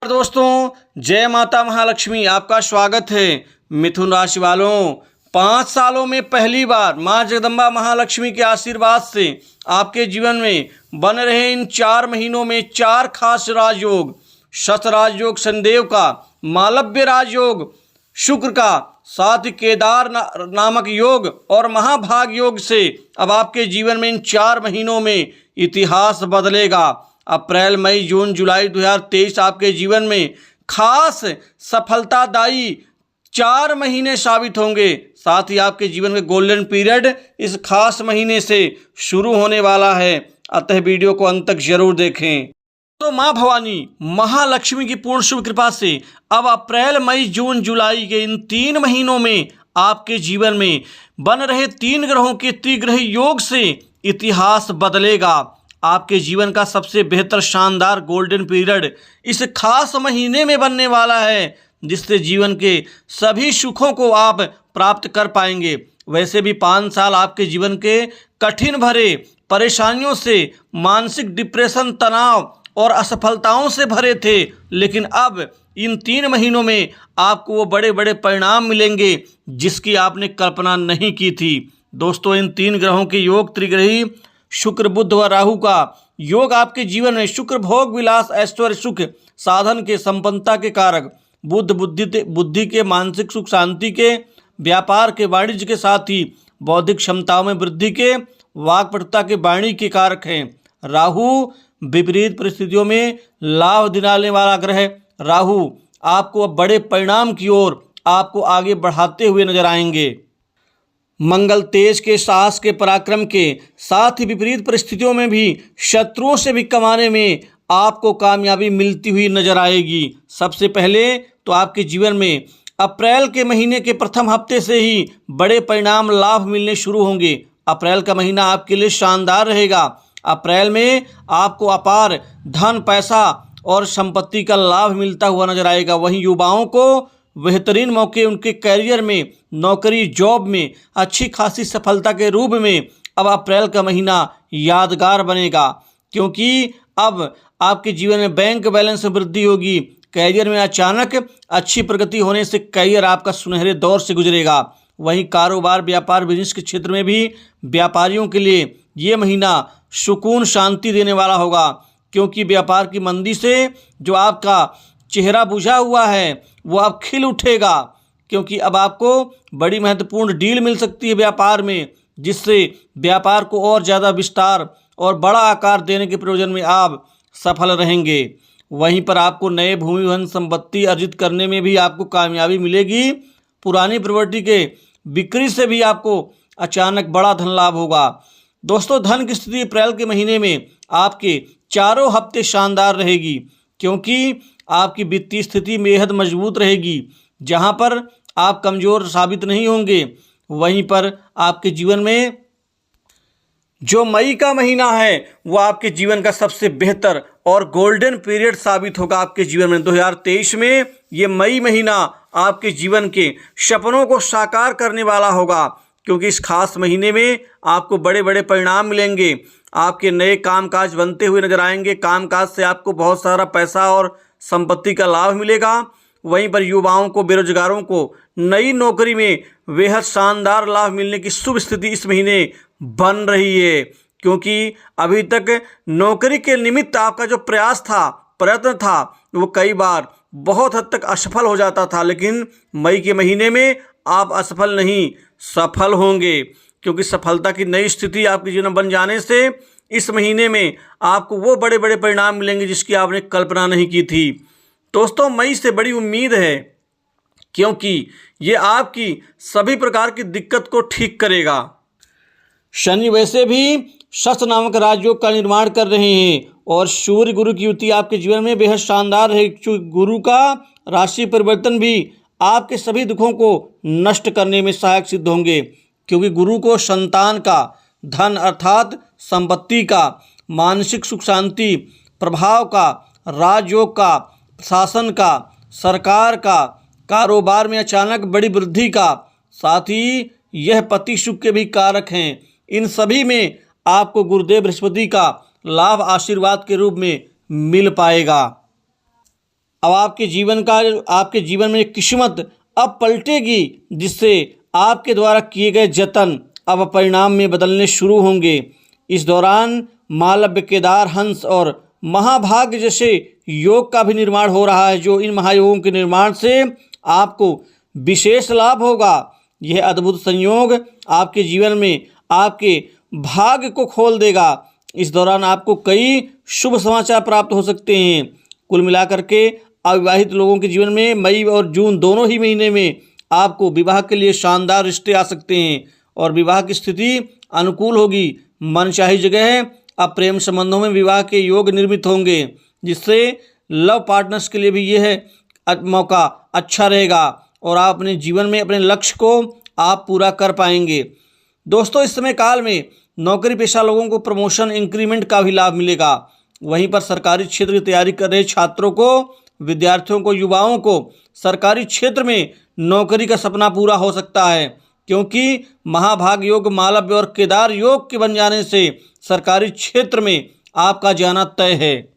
दोस्तों, जय माता महालक्ष्मी। आपका स्वागत है। मिथुन राशि वालों, 5 सालों में पहली बार माँ जगदम्बा महालक्ष्मी के आशीर्वाद से आपके जीवन में बन रहे इन 4 महीनों में 4 खास राजयोग, शत राजयोग शनिदेव का, मालव्य राजयोग शुक्र का, साथ ही केदार नामक योग और महाभाग योग से अब आपके जीवन में इन 4 महीनों में इतिहास बदलेगा। अप्रैल, मई, जून, जुलाई 2023 आपके जीवन में खास सफलतादायी 4 महीने साबित होंगे। साथ ही आपके जीवन में गोल्डन पीरियड इस खास महीने से शुरू होने वाला है, अतः वीडियो को अंत तक जरूर देखें। तो माँ भवानी महालक्ष्मी की पूर्ण शुभ कृपा से अब अप्रैल, मई, जून, जुलाई के इन 3 महीनों में आपके जीवन में बन रहे 3 ग्रहों के त्रिग्रह योग से इतिहास बदलेगा। आपके जीवन का सबसे बेहतर शानदार गोल्डन पीरियड इस खास महीने में बनने वाला है, जिससे जीवन के सभी सुखों को आप प्राप्त कर पाएंगे। वैसे भी 5 साल आपके जीवन के कठिन भरे परेशानियों से, मानसिक डिप्रेशन, तनाव और असफलताओं से भरे थे, लेकिन अब इन 3 महीनों में आपको वो बड़े बड़े परिणाम मिलेंगे जिसकी आपने कल्पना नहीं की थी। दोस्तों, इन 3 ग्रहों के योग त्रिग्रही शुक्र, बुध व राहु का योग आपके जीवन में शुक्र भोग विलास, ऐश्वर्य, सुख, साधन के, संपन्नता के कारक, बुध बुद्धि के, मानसिक सुख शांति के, व्यापार के, वाणिज्य के, साथ ही बौद्धिक क्षमताओं में वृद्धि के, वाक्पटुता के, वाणी के कारक हैं। राहु विपरीत परिस्थितियों में लाभ दिलाने वाला ग्रह राहु आपको अब बड़े परिणाम की ओर आपको आगे बढ़ाते हुए नजर आएंगे। मंगल तेज के, साहस के, पराक्रम के, साथ ही विपरीत परिस्थितियों में भी शत्रुओं से भी कमाने में आपको कामयाबी मिलती हुई नजर आएगी। सबसे पहले तो आपके जीवन में अप्रैल के महीने के प्रथम हफ्ते से ही बड़े परिणाम लाभ मिलने शुरू होंगे। अप्रैल का महीना आपके लिए शानदार रहेगा। अप्रैल में आपको अपार धन, पैसा और संपत्ति का लाभ मिलता हुआ नजर आएगा। वहीं युवाओं को बेहतरीन मौके उनके कैरियर में, नौकरी, जॉब में अच्छी खासी सफलता के रूप में अब अप्रैल का महीना यादगार बनेगा, क्योंकि अब आपके जीवन में बैंक बैलेंस में वृद्धि होगी। कैरियर में अचानक अच्छी प्रगति होने से कैरियर आपका सुनहरे दौर से गुजरेगा। वहीं कारोबार, व्यापार, बिजनेस के क्षेत्र में भी व्यापारियों के लिए ये महीना सुकून, शांति देने वाला होगा, क्योंकि व्यापार की मंदी से जो आपका चेहरा बुझा हुआ है वो अब खिल उठेगा, क्योंकि अब आपको बड़ी महत्वपूर्ण डील मिल सकती है व्यापार में, जिससे व्यापार को और ज़्यादा विस्तार और बड़ा आकार देने के प्रयोजन में आप सफल रहेंगे। वहीं पर आपको नए भूमि, वन, संपत्ति अर्जित करने में भी आपको कामयाबी मिलेगी। पुरानी प्रॉपर्टी के बिक्री से भी आपको अचानक बड़ा धन लाभ होगा। दोस्तों, धन की स्थिति अप्रैल के महीने में आपके चारों हफ्ते शानदार रहेगी, क्योंकि आपकी वित्तीय स्थिति बेहद मजबूत रहेगी। जहां पर आप कमज़ोर साबित नहीं होंगे, वहीं पर आपके जीवन में जो मई का महीना है वो आपके जीवन का सबसे बेहतर और गोल्डन पीरियड साबित होगा। आपके जीवन में 2023 में ये मई महीना आपके जीवन के सपनों को साकार करने वाला होगा, क्योंकि इस खास महीने में आपको बड़े बड़े परिणाम मिलेंगे। आपके नए कामकाज बनते हुए नजर आएंगे। कामकाज से आपको बहुत सारा पैसा और संपत्ति का लाभ मिलेगा। वहीं पर युवाओं को, बेरोजगारों को नई नौकरी में बेहद शानदार लाभ मिलने की शुभ स्थिति इस महीने बन रही है, क्योंकि अभी तक नौकरी के निमित्त आपका जो प्रयास था, प्रयत्न था, वो कई बार बहुत हद तक असफल हो जाता था, लेकिन मई के महीने में आप असफल नहीं, सफल होंगे, क्योंकि सफलता की नई स्थिति आपके जीवन में बन जाने से इस महीने में आपको वो बड़े बड़े परिणाम मिलेंगे जिसकी आपने कल्पना नहीं की थी। दोस्तों, मई से बड़ी उम्मीद है, क्योंकि ये आपकी सभी प्रकार की दिक्कत को ठीक करेगा। शनि वैसे भी शश नामक राजयोग का निर्माण कर रहे हैं और सूर्य गुरु की युति आपके जीवन में बेहद शानदार है। गुरु का राशि परिवर्तन भी आपके सभी दुखों को नष्ट करने में सहायक सिद्ध होंगे, क्योंकि गुरु को संतान का, धन अर्थात संपत्ति का, मानसिक सुख शांति, प्रभाव का, राजयोग का, शासन का, सरकार का, कारोबार में अचानक बड़ी वृद्धि का, साथ ही यह पति सुख के भी कारक हैं। इन सभी में आपको गुरुदेव बृहस्पति का लाभ आशीर्वाद के रूप में मिल पाएगा। अब आपके जीवन में किस्मत अब पलटेगी, जिससे आपके द्वारा किए गए जतन अब परिणाम में बदलने शुरू होंगे। इस दौरान मालव्य, केदार, हंस और महाभाग्य जैसे योग का भी निर्माण हो रहा है, जो इन महायोगों के निर्माण से आपको विशेष लाभ होगा। यह अद्भुत संयोग आपके जीवन में आपके भाग्य को खोल देगा। इस दौरान आपको कई शुभ समाचार प्राप्त हो सकते हैं। कुल मिलाकर के अविवाहित लोगों के जीवन में मई और जून दोनों ही महीने में आपको विवाह के लिए शानदार रिश्ते आ सकते हैं और विवाह की स्थिति अनुकूल होगी। मनचाही जगह अब प्रेम संबंधों में विवाह के योग निर्मित होंगे, जिससे लव पार्टनर्स के लिए भी यह मौका अच्छा रहेगा और आप अपने जीवन में अपने लक्ष्य को आप पूरा कर पाएंगे। दोस्तों, इस समय काल में नौकरी पेशा लोगों को प्रमोशन, इंक्रीमेंट का भी लाभ मिलेगा। वहीं पर सरकारी क्षेत्र की तैयारी कर रहे छात्रों को, विद्यार्थियों को, युवाओं को सरकारी क्षेत्र में नौकरी का सपना पूरा हो सकता है, क्योंकि महाभाग योग, मालव्य और केदार योग के बन जाने से सरकारी क्षेत्र में आपका जाना तय है।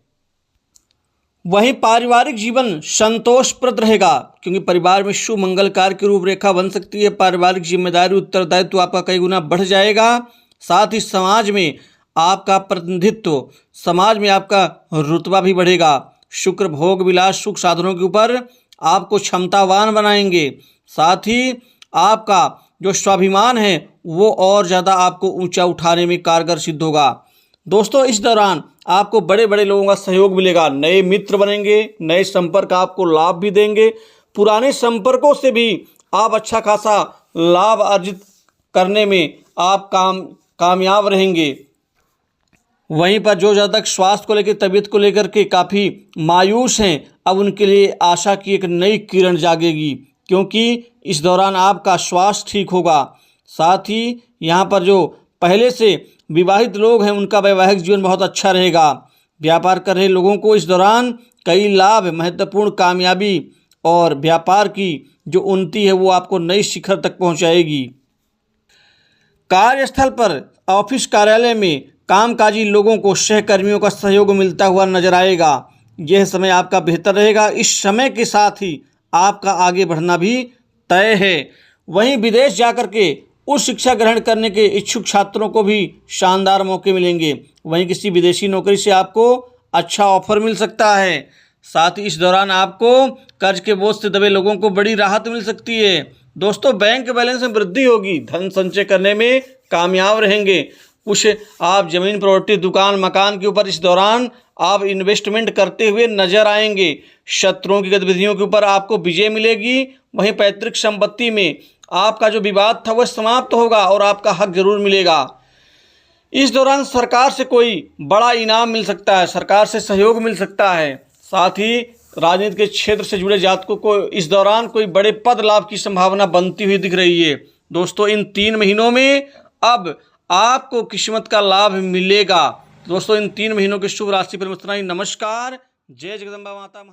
वहीं पारिवारिक जीवन संतोषप्रद रहेगा, क्योंकि परिवार में शुभ मंगल कार्य की रूपरेखा बन सकती है। पारिवारिक जिम्मेदारी, उत्तरदायित्व आपका कई गुना बढ़ जाएगा। साथ ही समाज में आपका प्रतिनिधित्व, समाज में आपका रुतबा भी बढ़ेगा। शुक्र भोग विलास सुख साधनों के ऊपर आपको क्षमतावान बनाएंगे। साथ ही आपका जो स्वाभिमान है वो और ज़्यादा आपको ऊंचा उठाने में कारगर सिद्ध होगा। दोस्तों, इस दौरान आपको बड़े बड़े लोगों का सहयोग मिलेगा, नए मित्र बनेंगे, नए संपर्क आपको लाभ भी देंगे। पुराने संपर्कों से भी आप अच्छा खासा लाभ अर्जित करने में आप कामयाब रहेंगे। वहीं पर जो जातक स्वास्थ्य को लेकर, तबीयत को लेकर के काफ़ी मायूस हैं, अब उनके लिए आशा की एक नई किरण जागेगी, क्योंकि इस दौरान आपका स्वास्थ्य ठीक होगा। साथ ही यहाँ पर जो पहले से विवाहित लोग हैं उनका वैवाहिक जीवन बहुत अच्छा रहेगा। व्यापार कर रहे लोगों को इस दौरान कई लाभ, महत्वपूर्ण कामयाबी और व्यापार की जो उन्नति है वो आपको नई शिखर तक पहुँचाएगी। कार्यस्थल पर, ऑफिस कार्यालय में कामकाजी लोगों को सहकर्मियों का सहयोग मिलता हुआ नजर आएगा। यह समय आपका बेहतर रहेगा। इस समय के साथ ही आपका आगे बढ़ना भी तय है। वहीं विदेश जाकर के उच्च शिक्षा ग्रहण करने के इच्छुक छात्रों को भी शानदार मौके मिलेंगे। वहीं किसी विदेशी नौकरी से आपको अच्छा ऑफर मिल सकता है। साथ ही इस दौरान आपको कर्ज के बोझ से दबे लोगों को बड़ी राहत मिल सकती है। दोस्तों, बैंक बैलेंस में वृद्धि होगी, धन संचय करने में कामयाब रहेंगे। कुछ आप जमीन, प्रॉपर्टी, दुकान, मकान के ऊपर इस दौरान आप इन्वेस्टमेंट करते हुए नजर आएंगे। शत्रुओं की गतिविधियों के ऊपर आपको विजय मिलेगी। वहीं पैतृक संपत्ति में आपका जो विवाद था वह समाप्त होगा और आपका हक जरूर मिलेगा। इस दौरान सरकार से कोई बड़ा इनाम मिल सकता है, सरकार से सहयोग मिल सकता है। साथ ही राजनीति के क्षेत्र से जुड़े जातकों को इस दौरान कोई बड़े पद लाभ की संभावना बनती हुई दिख रही है। दोस्तों, इन 3 महीनों में अब आपको किस्मत का लाभ मिलेगा। दोस्तों, इन 3 महीनों के शुभ राशि पर इतना ही। नमस्कार। जय जगदम्बा माता।